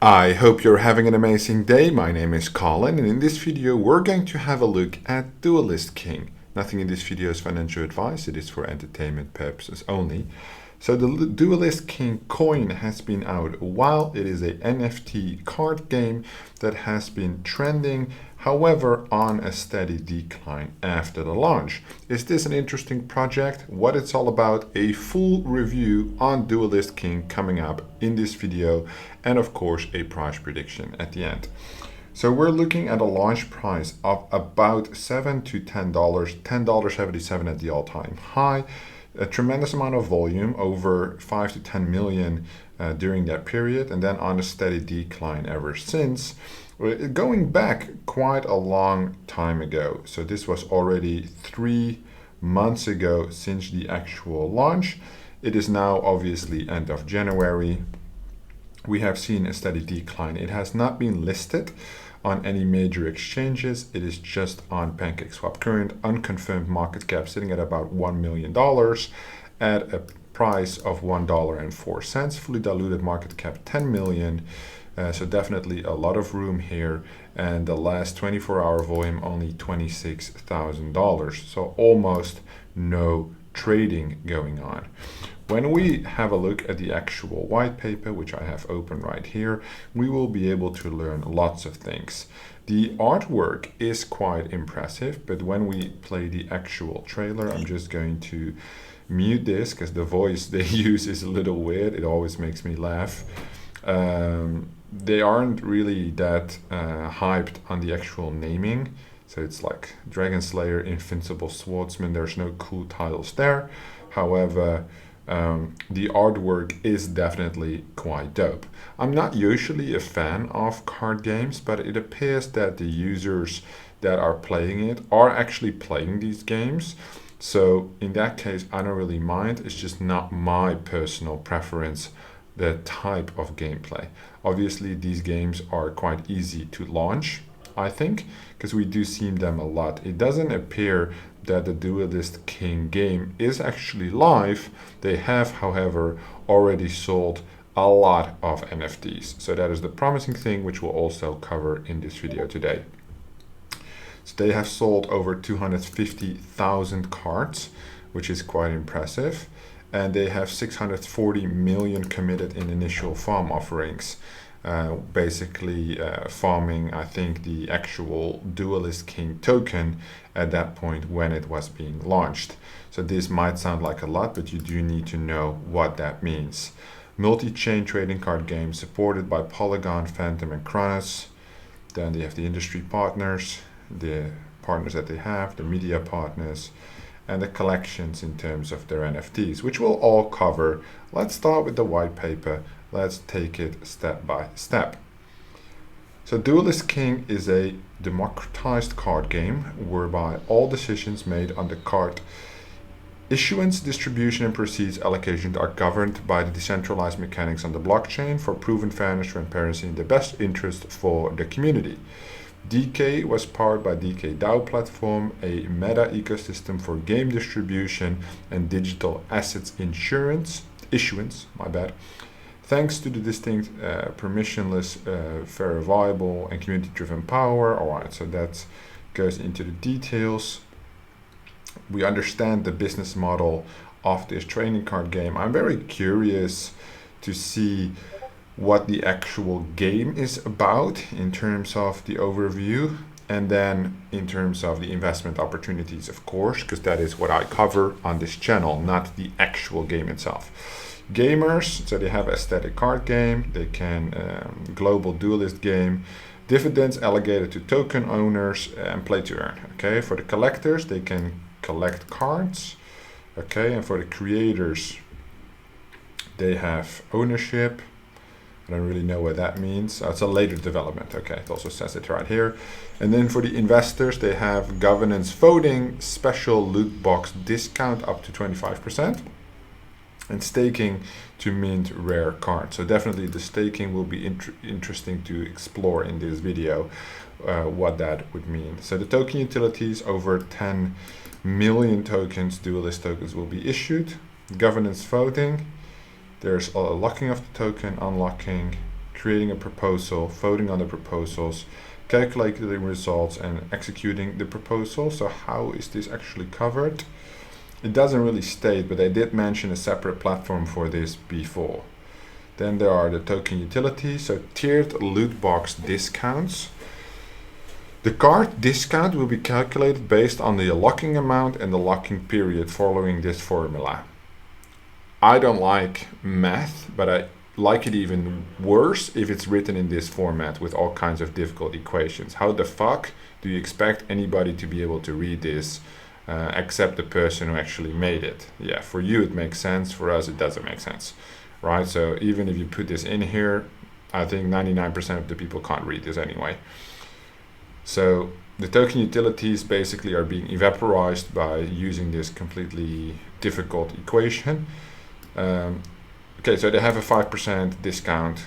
I hope you're having an amazing day. My name is Colin, and in this video we're going to have a look at Duelist King. Nothing in this video is financial advice, it is for entertainment purposes only. So the Duelist King coin has been out a while. It is a NFT card game that has been trending, however, on a steady decline after the launch. Is this an interesting project? What it's all about, a full review on Duelist King coming up in this video, and of course a price prediction at the end. So we're looking at a launch price of about $7 to $10, $10.77 at the all-time high. A tremendous amount of volume, over 5 to 10 million during that period, and then on a steady decline ever since, going back quite a long time ago. So this was already 3 months ago since the actual launch. It is now obviously end of January. We have seen a steady decline. It has not been listed on any major exchanges. It is just on PancakeSwap. Current unconfirmed market cap sitting at about $1 million at a price of $1.04. Fully diluted market cap 10 million. So definitely a lot of room here. And the last 24-hour volume only $26,000. So almost no trading going on. When we have a look at the actual white paper, which I have open right here, we will be able to learn lots of things. The artwork is quite impressive, but when we play the actual trailer, I'm just going to mute this because the voice they use is a little weird. It always makes me laugh. They aren't really that hyped on the actual naming. So it's like Dragon Slayer, Invincible Swordsman. There's no cool titles there. However, the artwork is definitely quite dope. I'm not usually a fan of card games, but it appears that the users that are playing it are actually playing these games. So in that case, I don't really mind. It's just not my personal preference, the type of gameplay. Obviously, these games are quite easy to launch, I think, because we do see them a lot. It doesn't appear that the Duelist King game is actually live. They have, however, already sold a lot of NFTs. So that is the promising thing, which we'll also cover in this video today. So they have sold over 250,000 cards, which is quite impressive. And they have 640 million committed in initial farm offerings. Basically farming, I think, the actual Duelist King token at that point when it was being launched. So this might sound like a lot, but you do need to know what that means. Multi-chain trading card game supported by Polygon, Fantom, and Cronos. Then they have the industry partners, the partners that they have, the media partners, and the collections in terms of their NFTs, which we'll all cover. Let's start with the white paper. Let's take it step by step. So Duelist King is a democratized card game whereby all decisions made on the card issuance, distribution, and proceeds allocation are governed by the decentralized mechanics on the blockchain for proven fairness, transparency, and the best interest for the community. DK was powered by DK DAO platform, a meta ecosystem for game distribution and digital assets issuance, thanks to the distinct, permissionless, verifiable, and community-driven power. All right, so that goes into the details. We understand the business model of this trading card game. I'm very curious to see what the actual game is about in terms of the overview, and then in terms of the investment opportunities, of course, because that is what I cover on this channel, not the actual game itself. Gamers, so they have a static card game, they can global duelist game, dividends allocated to token owners, and play to earn. Okay, for the collectors, they can collect cards. Okay, and for the creators, they have ownership. I don't really know what that means. It's a later development. Okay, it also says it right here. And then for the investors, they have governance voting, special loot box discount up to 25%, and staking to mint rare cards. So definitely the staking will be interesting to explore in this video, what that would mean. So the token utilities, over 10 million tokens, Duelist tokens, will be issued. Governance voting. There's a locking of the token, unlocking, creating a proposal, voting on the proposals, calculating the results, and executing the proposal. So how is this actually covered? It doesn't really state, but I did mention a separate platform for this before. Then there are the token utilities, so tiered loot box discounts. The card discount will be calculated based on the locking amount and the locking period following this formula. I don't like math, but I like it even worse if it's written in this format with all kinds of difficult equations. How the fuck do you expect anybody to be able to read this except the person who actually made it? Yeah, for you it makes sense, for us it doesn't make sense, right? So even if you put this in here, I think 99% of the people can't read this anyway. So the token utilities basically are being evaporized by using this completely difficult equation. Okay, so they have a 5% discount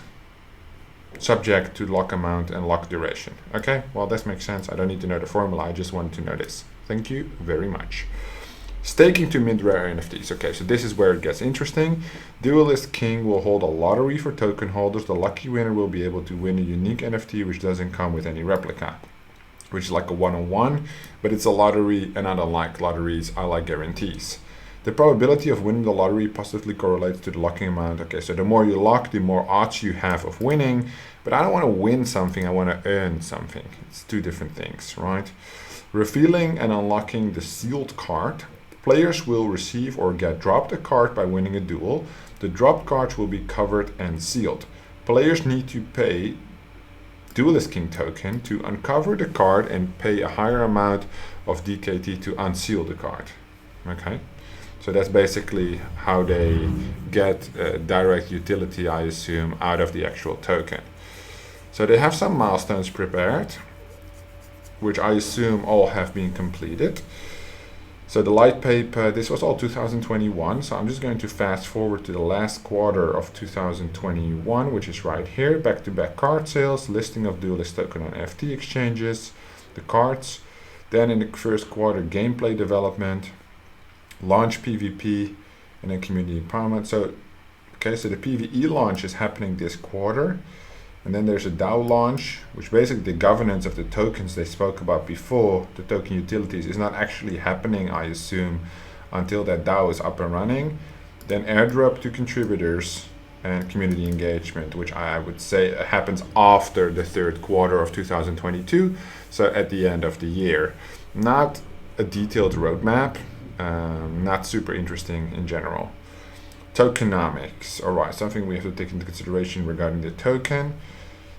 subject to lock amount and lock duration. Okay, well, this makes sense. I don't need to know the formula. I just wanted to know this. Thank you very much. Staking to mint rare NFTs. Okay, so this is where it gets interesting. Duelist King will hold a lottery for token holders. The lucky winner will be able to win a unique NFT which doesn't come with any replica, which is like a one-on-one, but it's a lottery, and I don't like lotteries. I like guarantees. The probability of winning the lottery positively correlates to the locking amount. Okay, so the more you lock, the more odds you have of winning, but I don't want to win something, I want to earn something. It's two different things, right? Revealing and unlocking the sealed card. Players will receive or get dropped a card by winning a duel. The dropped cards will be covered and sealed. Players need to pay Duelist King token to uncover the card and pay a higher amount of DKT to unseal the card. Okay, so that's basically how they get direct utility, I assume, out of the actual token. So they have some milestones prepared, which I assume all have been completed. So the light paper, this was all 2021, so I'm just going to fast forward to the last quarter of 2021, which is right here. Back-to-back card sales, listing of Duelist token on NFT exchanges, the cards. Then in the first quarter, gameplay development, launch PvP, and then community empowerment. So, okay, so the PvE launch is happening this quarter. And then there's a DAO launch, which basically the governance of the tokens they spoke about before, the token utilities, is not actually happening, I assume, until that DAO is up and running. Then airdrop to contributors and community engagement, which I would say happens after the third quarter of 2022, so at the end of the year. Not a detailed roadmap, not super interesting in general. Tokenomics, all right, something we have to take into consideration regarding the token.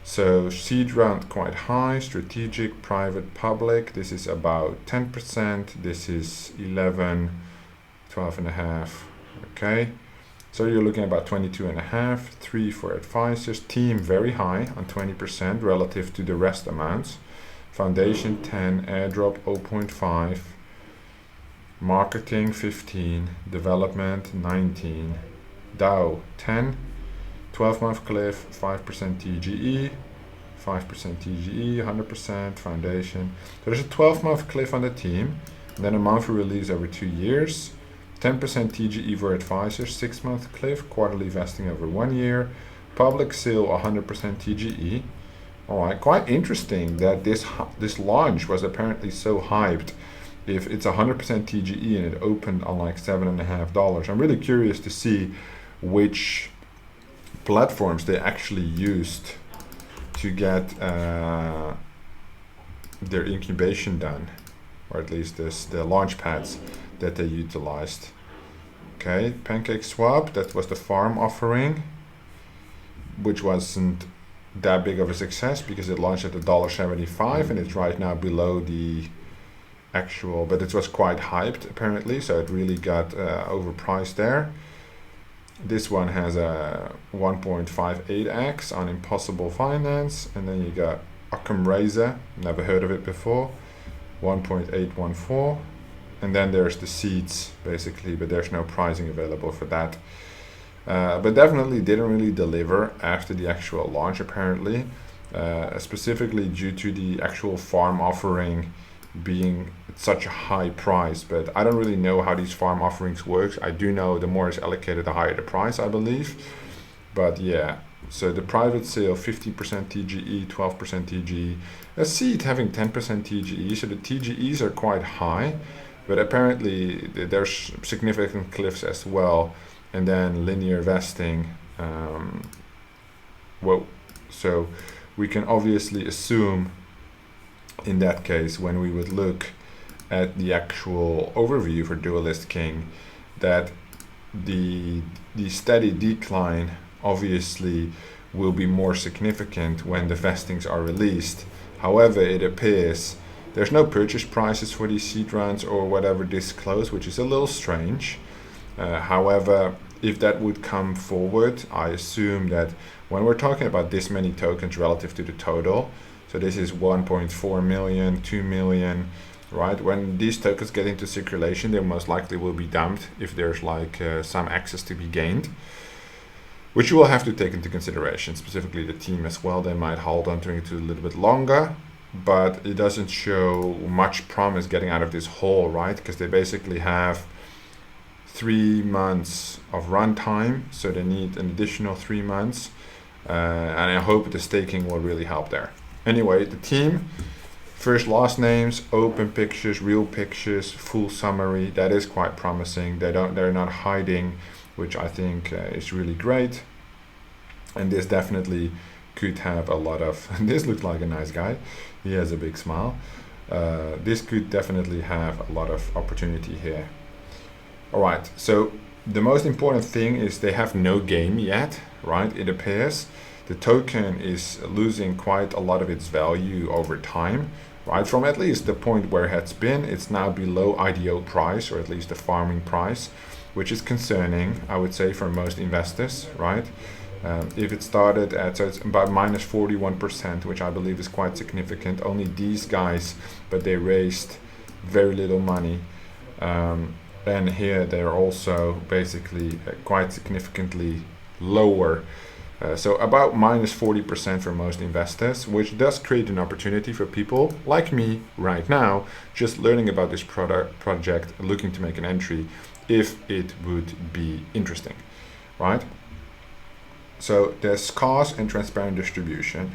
So seed round quite high, strategic, private, public. This is about 10%. This is 11, 12.5. Okay, so you're looking at about 22.5. 3 for advisors. Team very high on 20% relative to the rest amounts. Foundation 10, airdrop 0.5. Marketing 15, development 19, DAO 10, 12-month cliff, 5% TGE, 5% TGE, 100% foundation. So there's a 12-month cliff on the team, and then a monthly release over 2 years, 10% TGE for advisors, 6-month cliff, quarterly vesting over 1 year, public sale 100% TGE. All right, quite interesting that this launch was apparently so hyped. If it's 100% TGE and it opened on like $7.50, I'm really curious to see which platforms they actually used to get their incubation done, or at least the launch pads that they utilized. Okay, PancakeSwap, that was the farm offering, which wasn't that big of a success because it launched at $1.75 and it's right now below the actual, but it was quite hyped apparently, so it really got overpriced there. This one has a 1.58x on Impossible Finance, and then you got OccamRazer, never heard of it before, 1.814, and then there's the seeds basically, but there's no pricing available for that. But definitely didn't really deliver after the actual launch apparently, specifically due to the actual farm offering being such a high price. But I don't really know how these farm offerings work. I do know the more is allocated, the higher the price, I believe. But yeah, So the private sale, 50% TGE, 12% TGE. Let's see it having 10% TGE. So the TGEs are quite high, but apparently there's significant cliffs as well. And then linear vesting. So we can obviously assume in that case, when we would look at the actual overview for Duelist King, that the steady decline obviously will be more significant when the vestings are released. However, it appears there's no purchase prices for these seed rounds or whatever disclosed, which is a little strange. However, if that would come forward, I assume that when we're talking about this many tokens relative to the total, so this is 1.4 million, 2 million, right? When these tokens get into circulation, they most likely will be dumped if there's like some access to be gained, which you will have to take into consideration, specifically the team as well. They might hold on to it a little bit longer, but it doesn't show much promise getting out of this hole, right? Because they basically have 3 months of runtime, so they need an additional 3 months, and I hope the staking will really help there. Anyway, the team, first last names, open pictures, real pictures, full summary. That is quite promising. They're not hiding, which I think is really great. And this definitely could have a lot of. This looks like a nice guy. He has a big smile. This could definitely have a lot of opportunity here. All right. So the most important thing is they have no game yet, right? It appears. The token is losing quite a lot of its value over time, right? From at least the point where it has been, it's now below IDO price, or at least the farming price, which is concerning, I would say, for most investors, right? If it started at, so it's about minus 41%, which I believe is quite significant. Only these guys, but they raised very little money. And here they're also basically quite significantly lower. So about minus 40% for most investors, which does create an opportunity for people like me right now, just learning about this project, looking to make an entry if it would be interesting, right? So there's scarce and transparent distribution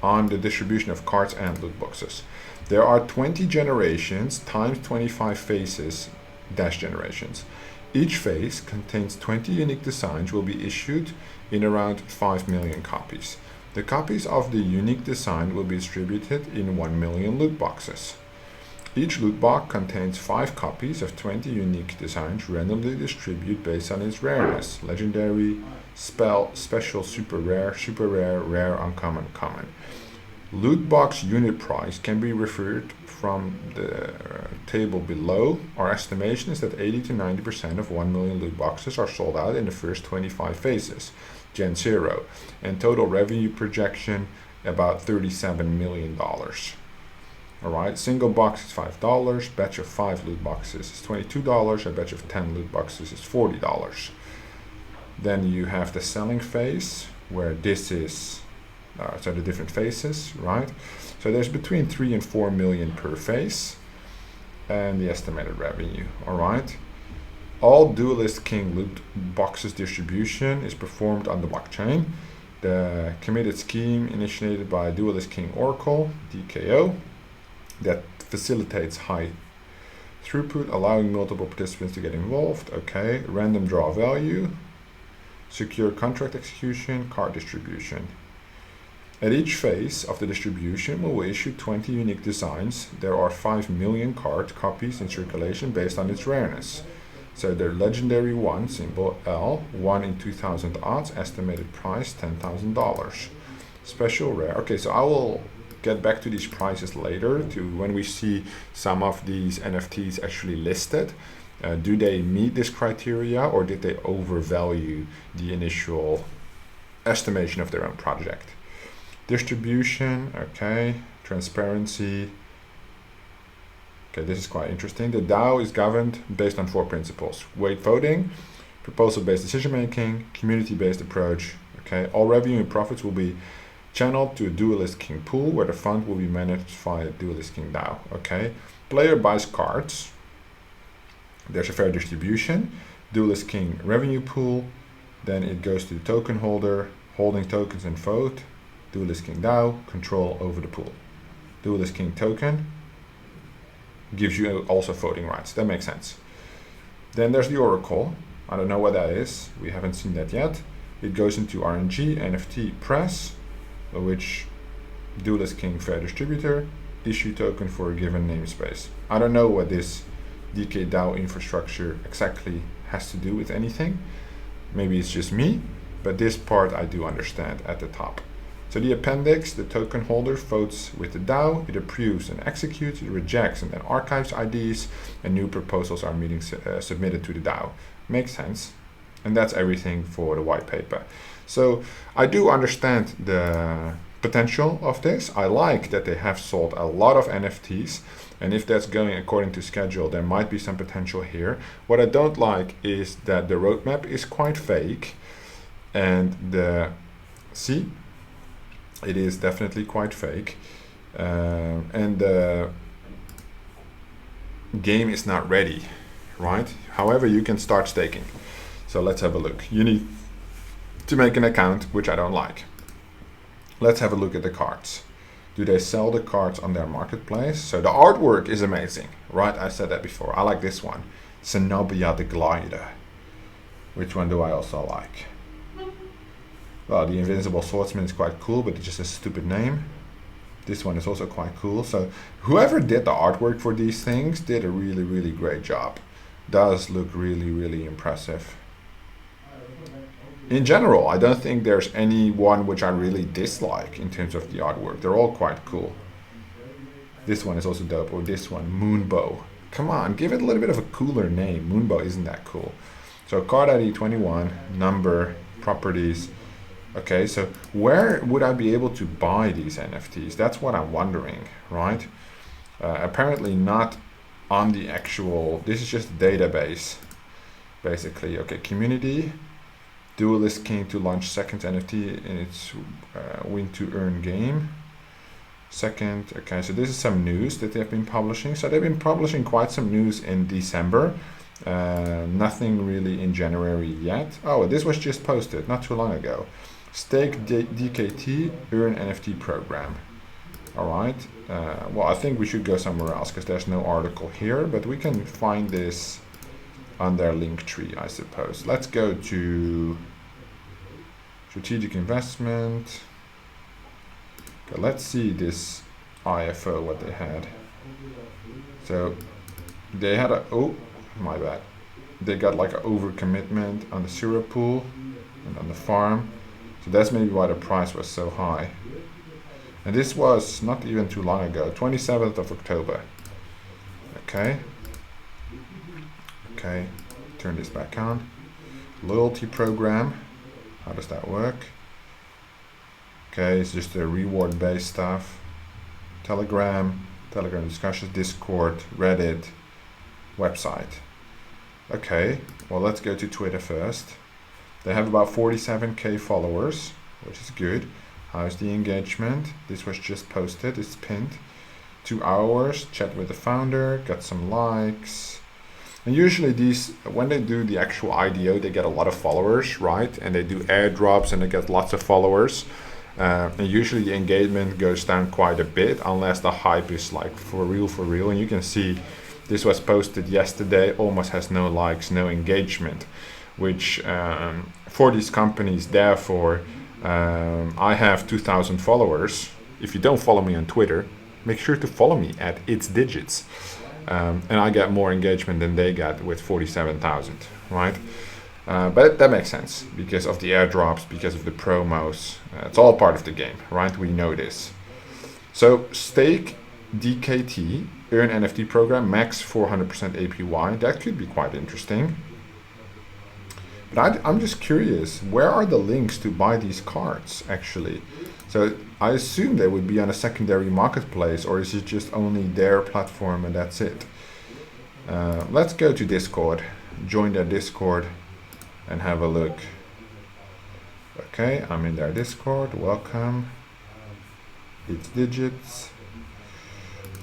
on the distribution of cards and loot boxes. There are 20 generations times 25 phases dash generations. Each phase contains 20 unique designs will be issued in around 5 million copies. The copies of the unique design will be distributed in 1 million loot boxes. Each loot box contains 5 copies of 20 unique designs randomly distributed based on its rareness: legendary, special, super rare, rare, uncommon, common. Loot box unit price can be referred from the table below. Our estimation is that 80 to 90% of 1 million loot boxes are sold out in the first 25 phases, Gen 0, and total revenue projection about $37 million. Alright, single box is $5, batch of 5 loot boxes is $22, a batch of 10 loot boxes is $40. Then you have the selling phase, where this is so the different phases, right? So there's between 3 and 4 million per phase, and the estimated revenue. All right. All Duelist King loot boxes distribution is performed on the blockchain. The committed scheme initiated by Duelist King Oracle, DKO, that facilitates high throughput, allowing multiple participants to get involved. Okay. Random draw value, secure contract execution, card distribution. At each phase of the distribution, we will issue 20 unique designs. There are 5 million card copies in circulation based on its rareness. So the legendary 1, symbol L, 1 in 2,000 odds, estimated price $10,000. Special rare. Okay, so I will get back to these prices later, to when we see some of these NFTs actually listed. Do they meet this criteria, or did they overvalue the initial estimation of their own project? Distribution, okay, transparency. Okay, this is quite interesting. The DAO is governed based on 4 principles: weight voting, proposal-based decision-making, community-based approach. Okay, all revenue and profits will be channeled to a Duelist King pool, where the fund will be managed via Duelist King DAO. Okay, player buys cards. There's a fair distribution. Duelist King revenue pool. Then it goes to the token holder. holding tokens and vote. Duelist King DAO, control over the pool. Duelist King token gives you also voting rights. That makes sense. Then there's the Oracle. I don't know what that is. We haven't seen that yet. It goes into RNG, NFT press, which Duelist King fair distributor, issue token for a given namespace. I don't know what this DK DAO infrastructure exactly has to do with anything. Maybe it's just me, but this part I do understand at the top. So the appendix, the token holder votes with the DAO, it approves and executes, it rejects and then archives IDs, and new proposals are submitted to the DAO. Makes sense. And that's everything for the white paper. So I do understand the potential of this. I like that they have sold a lot of NFTs, and if that's going according to schedule, there might be some potential here. What I don't like is that the roadmap is quite fake, and it is definitely quite fake, and the game is not ready, right? However, you can start staking. So let's have a look. You need to make an account, which I don't like. Let's have a look at the cards. Do they sell the cards on their marketplace? So the artwork is amazing, right? I said that before. I like this one, Zenobia the Glider. Which one do I also like? Well, the Invincible Swordsman is quite cool, but it's just a stupid name. This one is also quite cool. So whoever did the artwork for these things did a really, really great job. Does look really, really impressive. In general, I don't think there's any one which I really dislike in terms of the artwork. They're all quite cool. This one is also dope, or this one, Moonbow. Come on, give it a little bit of a cooler name. Moonbow isn't that cool. So card ID 21, number, properties. Okay, so where would I be able to buy these NFTs? That's what I'm wondering, right? Apparently not on the actual, this is just a database, basically. Okay, community, Duelist King to launch second NFT in its win to earn game. Second, okay, so this is some news that they've been publishing. So they've been publishing quite some news in December. Nothing really in January yet. Oh, this was just posted not too long ago. Stake DKT, earn NFT program. All right. Well, I think we should go somewhere else because there's no article here, but we can find this on their link tree, I suppose. Let's go to strategic investment. Okay, let's see this IFO, what they had. So they had a, oh, my bad. They got like an overcommitment on the syrup pool and on the farm. So that's maybe why the price was so high. And this was not even too long ago, 27th of October. Okay. Okay, turn this back on. Loyalty program, how does that work? Okay, it's just the reward-based stuff. Telegram discussions, Discord, Reddit, website. Okay, well, let's go to Twitter first. They have about 47k followers, which is good. How's the engagement? This was just posted, it's pinned. 2 hours, chat with the founder, got some likes. And usually these, when they do the actual IDO, they get a lot of followers, right? And they do airdrops and they get lots of followers. And usually the engagement goes down quite a bit unless the hype is like for real. And you can see this was posted yesterday, almost has no likes, no engagement, which for these companies, therefore, I have 2,000 followers. If you don't follow me on Twitter, make sure to follow me at It's Digits. And I get more engagement than they get with 47,000, right? But that makes sense because of the airdrops, because of the promos. It's all part of the game, right? We know this. So stake DKT, earn NFT program, max 400% APY. That could be quite interesting. But I'm just curious, where are the links to buy these cards actually? So I assume they would be on a secondary marketplace, or is it just only their platform and that's it? Let's go to Discord, join their Discord and have a look. Okay, I'm in their Discord, welcome. It's Digits,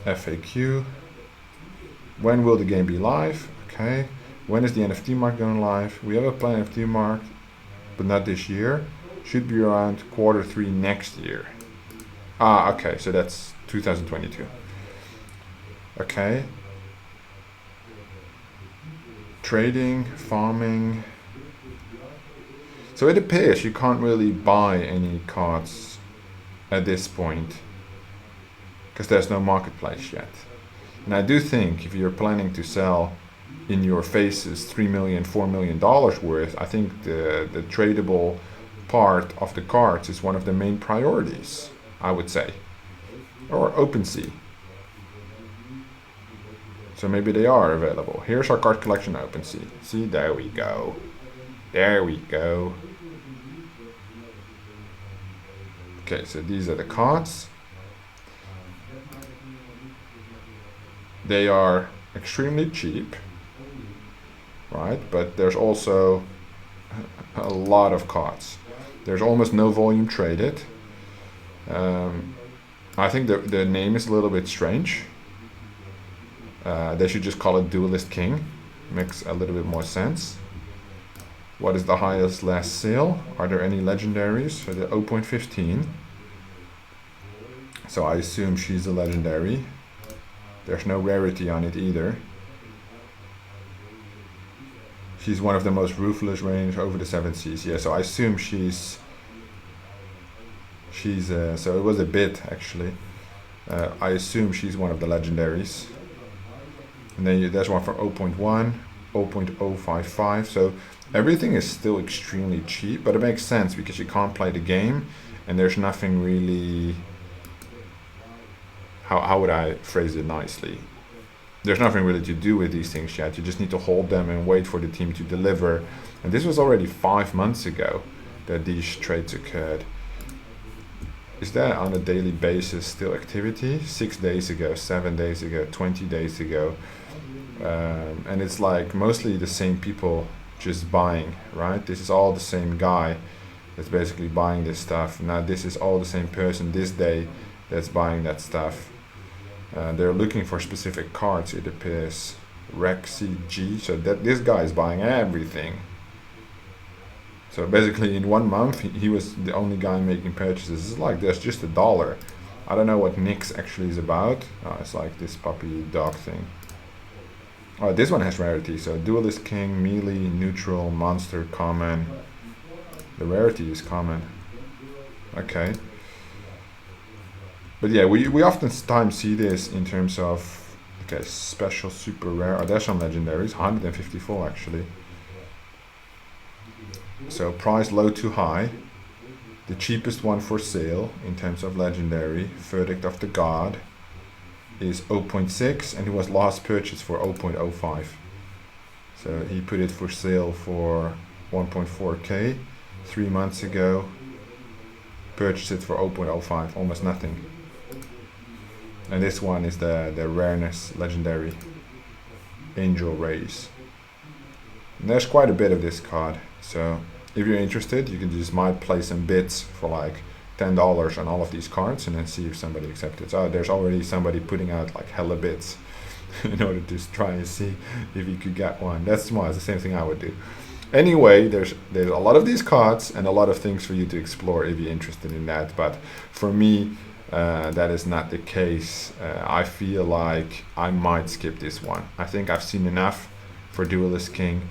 FAQ. When will the game be live? Okay. When is the NFT market going live? We have a planned NFT market, but not this year. should be around Q3 next year. Ah, okay, so that's 2022. Okay. Trading, farming. So it appears you can't really buy any cards at this point because there's no marketplace yet. And I do think if you're planning to sell in your faces $3 million, $4 million worth, I think the tradable part of the cards is one of the main priorities, I would say. Or OpenSea. So maybe they are available. Here's our card collection OpenSea. See, there we go. There we go. Okay, so these are the cards. They are extremely cheap, right? But there's also a lot of cards. There's almost no volume traded. I think the name is a little bit strange. They should just call it Duelist King. Makes a little bit more sense. What is the highest last sale? Are there any legendaries? So the 0.15. So I assume she's a legendary. There's no rarity on it either. She's one of the most ruthless range over the 7 seas. Yeah, so I assume she's so it was a bit actually. I assume she's one of the legendaries. And then there's one for 0.1, 0.055. So everything is still extremely cheap, but it makes sense because you can't play the game and there's nothing really, how would I phrase it nicely? There's nothing really to do with these things yet. You just need to hold them and wait for the team to deliver. And this was already 5 months ago that these trades occurred. Is there on a daily basis still activity? 6 days ago, 7 days ago, 20 days ago. And it's like mostly the same people just buying, right? This is all the same guy that's basically buying this stuff. Now this is all the same person this day that's buying that stuff. They're looking for specific cards, it appears. Rexy G, so that this guy is buying everything. So basically in 1 month he was the only guy making purchases. It's like there's just $1. I don't know what Nyx actually is about. It's like this puppy dog thing. Oh, this one has rarity. So Duelist King, melee, neutral, monster, common. The rarity is common. Okay. But yeah, we oftentimes see this in terms of, okay, special, super rare. Oh, there's some legendaries, 154 actually. So price low to high. The cheapest one for sale in terms of legendary, Verdict of the God, is 0.6 and it was last purchased for 0.05. So he put it for sale for 1.4k 3 months ago. Purchased it for 0.05, almost nothing. And this one is the rareness legendary, Angel Rays. And there's quite a bit of this card. So if you're interested, you can just might play some bids for like $10 on all of these cards and then see if somebody accepts it. So there's already somebody putting out like hella bids in order to try and see if you could get one. That's smart. It's the same thing I would do. Anyway, there's a lot of these cards and a lot of things for you to explore if you're interested in that. But for me, that is not the case. I feel like I might skip this one. I think I've seen enough for Duelist King.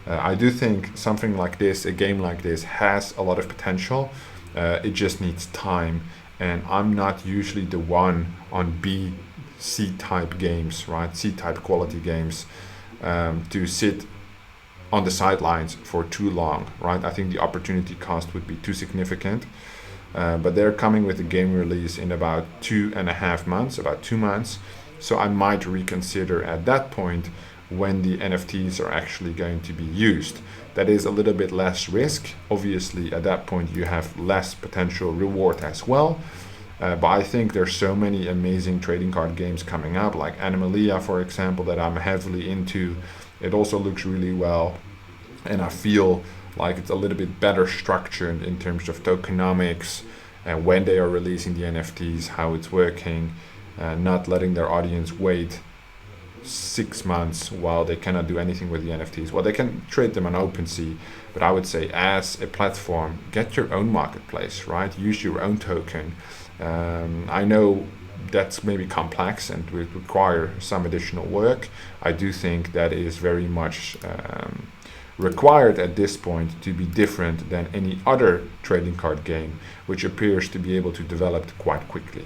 I do think something like this, a game like this, has a lot of potential. It just needs time. And I'm not usually the one on B, C type games, right? C type quality games, to sit on the sidelines for too long, right? I think the opportunity cost would be too significant. But they're coming with a game release in about 2.5 months, about 2 months. So I might reconsider at that point when the NFTs are actually going to be used. That is a little bit less risk. Obviously, at that point, you have less potential reward as well. But I think there's so many amazing trading card games coming up, like Animalia, for example, that I'm heavily into. It also looks really well. And I feel like it's a little bit better structured in terms of tokenomics and when they are releasing the NFTs, how it's working, not letting their audience wait 6 months while they cannot do anything with the NFTs. Well, they can trade them on OpenSea, but I would say as a platform, get your own marketplace, right? Use your own token. I know that's maybe complex and will require some additional work. I do think that is very much required at this point to be different than any other trading card game, which appears to be able to develop quite quickly.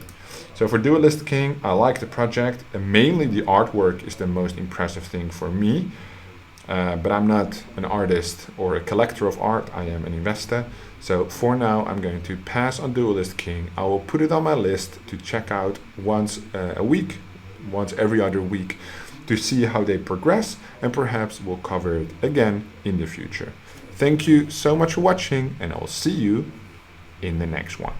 So for Duelist King, I like the project, and mainly the artwork is the most impressive thing for me. But I'm not an artist or a collector of art, I am an investor. So for now, I'm going to pass on Duelist King. I will put it on my list to check out once a week, once every other week, to see how they progress, and perhaps we'll cover it again in the future. Thank you so much for watching, and I will see you in the next one.